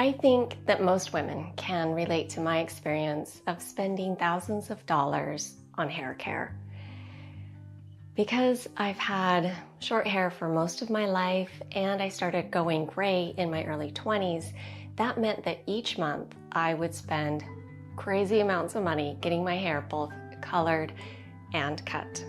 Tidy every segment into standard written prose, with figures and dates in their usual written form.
I think that most women can relate to my experience of spending thousands of dollars on hair care. Because I've had short hair for most of my life and I started going gray in my early 20s, that meant that each month I would spend crazy amounts of money getting my hair both colored and cut.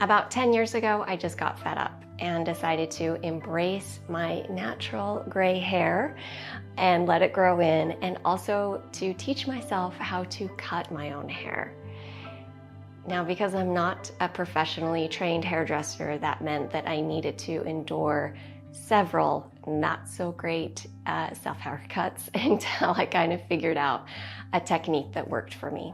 About 10 years ago, I just got fed up and decided to embrace my natural gray hair and let it grow in, and also to teach myself how to cut my own hair. Now, because I'm not a professionally trained hairdresser, that meant that I needed to endure several not so great self-haircuts until I kind of figured out a technique that worked for me.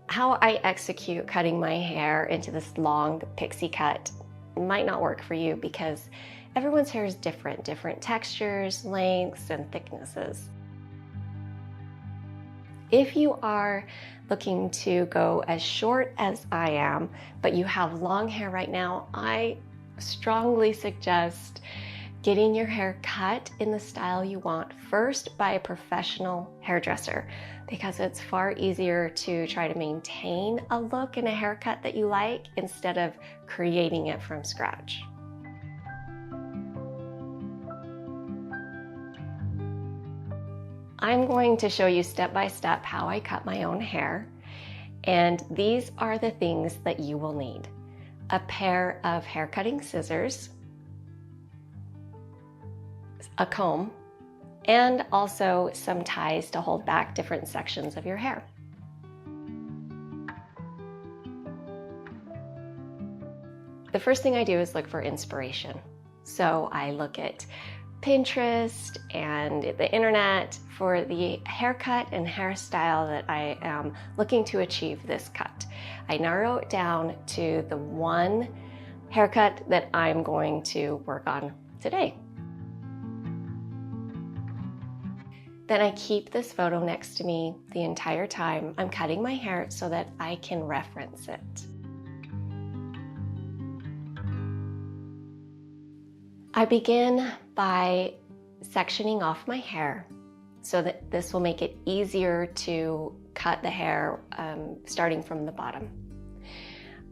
How I execute cutting my hair into this long pixie cut might not work for you because everyone's hair is different textures, lengths, and thicknesses. If you are looking to go as short as I am, but you have long hair right now, I strongly suggest getting your hair cut in the style you want first by a professional hairdresser, because it's far easier to try to maintain a look and a haircut that you like instead of creating it from scratch. I'm going to show you step by step how I cut my own hair, and these are the things that you will need. A pair of hair cutting scissors, a comb, and also some ties to hold back different sections of your hair. The first thing I do is look for inspiration. So I look at Pinterest and the internet for the haircut and hairstyle that I am looking to achieve this cut. I narrow it down to the one haircut that I'm going to work on today. Then I keep this photo next to me the entire time I'm cutting my hair so that I can reference it. I begin by sectioning off my hair so that this will make it easier to cut the hair starting from the bottom.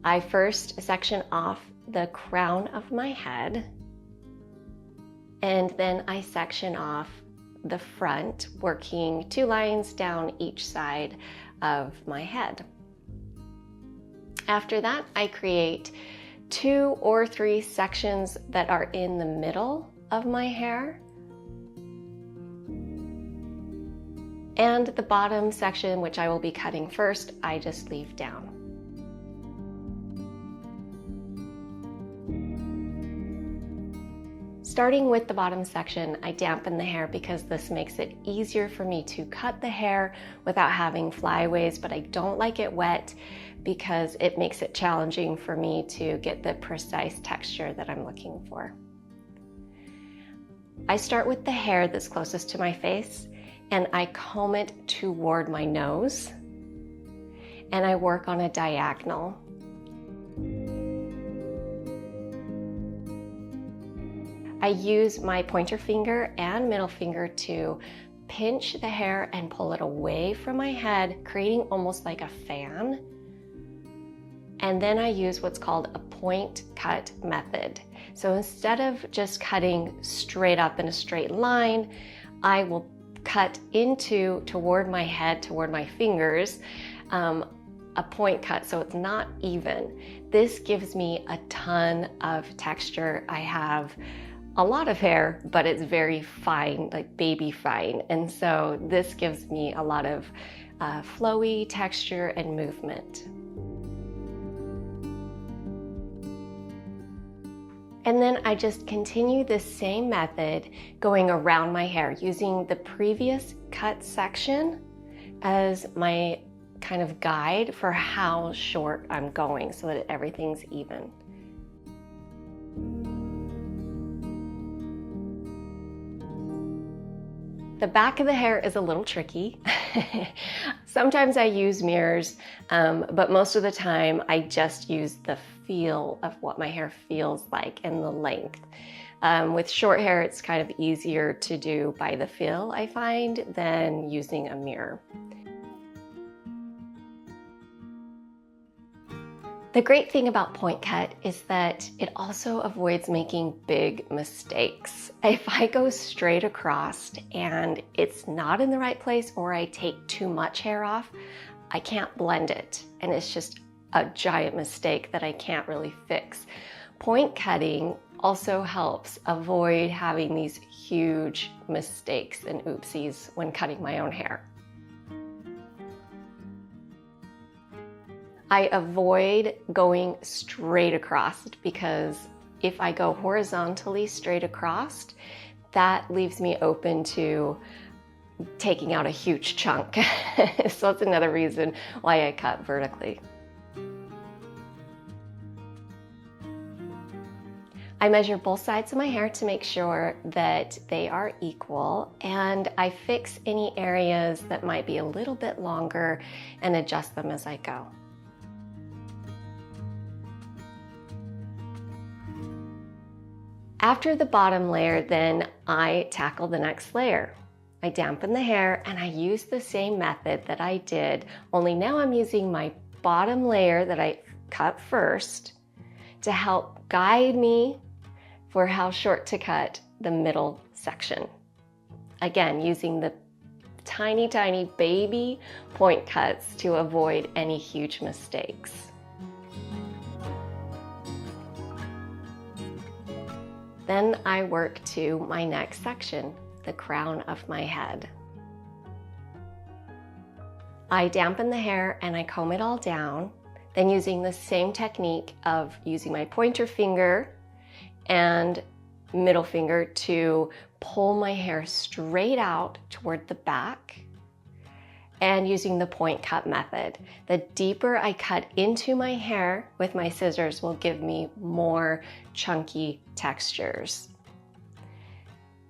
I first section off the crown of my head, and then I section off the front, working 2 lines down each side of my head. After that, I create 2 or 3 sections that are in the middle of my hair. And the bottom section, which I will be cutting first, I just leave down. Starting with the bottom section, I dampen the hair because this makes it easier for me to cut the hair without having flyaways, but I don't like it wet because it makes it challenging for me to get the precise texture that I'm looking for. I start with the hair that's closest to my face and I comb it toward my nose, and I work on a diagonal. I use my pointer finger and middle finger to pinch the hair and pull it away from my head, creating almost like a fan. And then I use what's called a point cut method. So instead of just cutting straight up in a straight line, I will cut toward my head, toward my fingers, a point cut so it's not even. This gives me a ton of texture. I have a lot of hair, but it's very fine, like baby fine. And so this gives me a lot of flowy texture and movement. And then I just continue the same method going around my hair using the previous cut section as my kind of guide for how short I'm going so that everything's even. The back of the hair is a little tricky. Sometimes I use mirrors, but most of the time I just use the feel of what my hair feels like and the length. With short hair, it's kind of easier to do by the feel, I find, than using a mirror. The great thing about point cut is that it also avoids making big mistakes. If I go straight across and it's not in the right place, or I take too much hair off, I can't blend it, and it's just a giant mistake that I can't really fix. Point cutting also helps avoid having these huge mistakes and oopsies when cutting my own hair. I avoid going straight across because if I go horizontally straight across, that leaves me open to taking out a huge chunk. So that's another reason why I cut vertically. I measure both sides of my hair to make sure that they are equal, and I fix any areas that might be a little bit longer and adjust them as I go. After the bottom layer, then I tackle the next layer. I dampen the hair and I use the same method that I did, only now I'm using my bottom layer that I cut first to help guide me for how short to cut the middle section. Again, using the tiny, tiny baby point cuts to avoid any huge mistakes. Then I work to my next section, the crown of my head. I dampen the hair and I comb it all down, then using the same technique of using my pointer finger and middle finger to pull my hair straight out toward the back, and using the point cut method. The deeper I cut into my hair with my scissors will give me more chunky textures.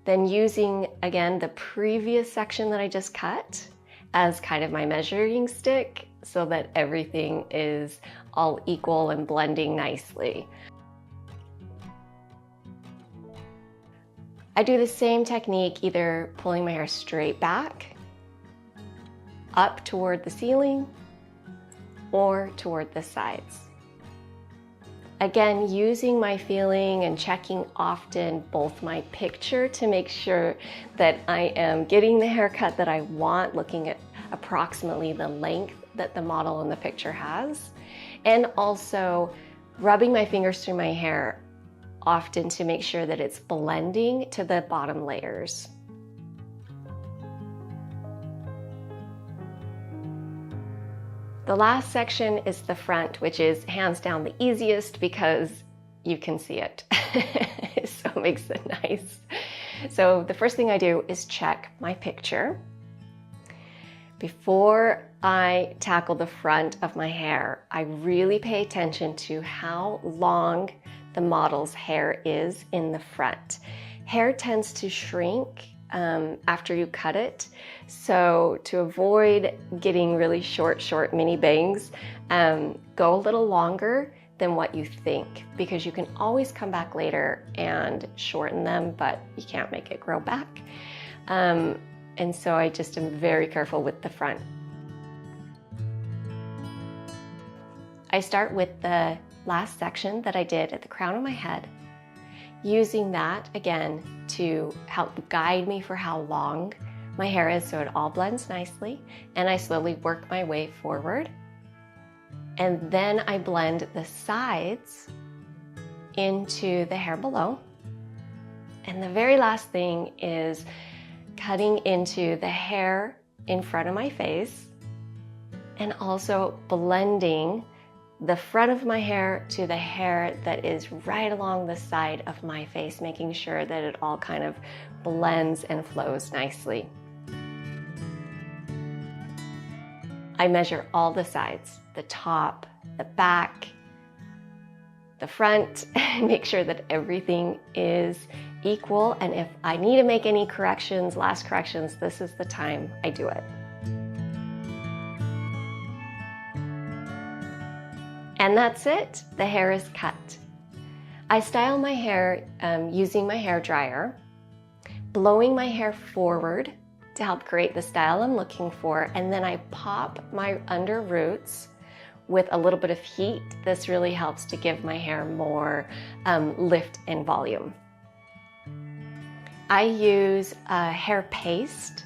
Then using, again, the previous section that I just cut as kind of my measuring stick so that everything is all equal and blending nicely. I do the same technique, either pulling my hair straight back, up toward the ceiling, or toward the sides. Again, using my feeling and checking often both my picture to make sure that I am getting the haircut that I want, looking at approximately the length that the model in the picture has, and also rubbing my fingers through my hair often to make sure that it's blending to the bottom layers. The last section is the front, which is hands down the easiest because you can see it. So it makes it nice. So the first thing I do is check my picture. Before I tackle the front of my hair, I really pay attention to how long the model's hair is in the front. Hair tends to shrink after you cut it. So to avoid getting really short mini bangs, go a little longer than what you think, because you can always come back later and shorten them, but you can't make it grow back. And so I just am very careful with the front. I start with the last section that I did at the crown of my head, using that again to help guide me for how long my hair is so it all blends nicely, and I slowly work my way forward. And then I blend the sides into the hair below. And the very last thing is cutting into the hair in front of my face and also blending the front of my hair to the hair that is right along the side of my face, making sure that it all kind of blends and flows nicely. I measure all the sides, the top, the back, the front, and make sure that everything is equal, and if I need to make any corrections, last corrections, this is the time I do it. And that's it, the hair is cut. I style my hair using my hair dryer, blowing my hair forward to help create the style I'm looking for, and then I pop my under roots with a little bit of heat. This really helps to give my hair more lift and volume. I use a hair paste.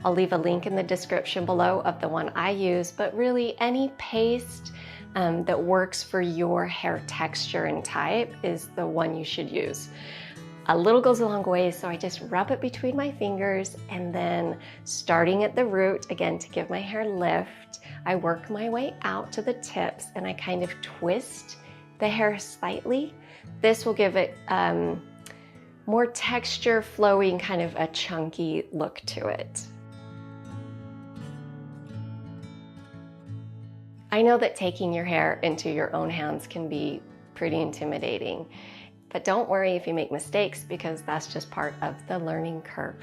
I'll leave a link in the description below of the one I use, but really any paste that works for your hair texture and type is the one you should use. A little goes a long way, so I just rub it between my fingers, and then starting at the root, again to give my hair lift, I work my way out to the tips and I kind of twist the hair slightly. This will give it more texture, flowing, kind of a chunky look to it. I know that taking your hair into your own hands can be pretty intimidating, but don't worry if you make mistakes, because that's just part of the learning curve.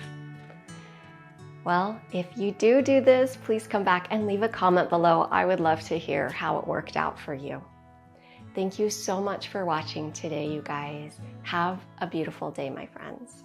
Well, if you do this, please come back and leave a comment below. I would love to hear how it worked out for you. Thank you so much for watching today, you guys. Have a beautiful day, my friends.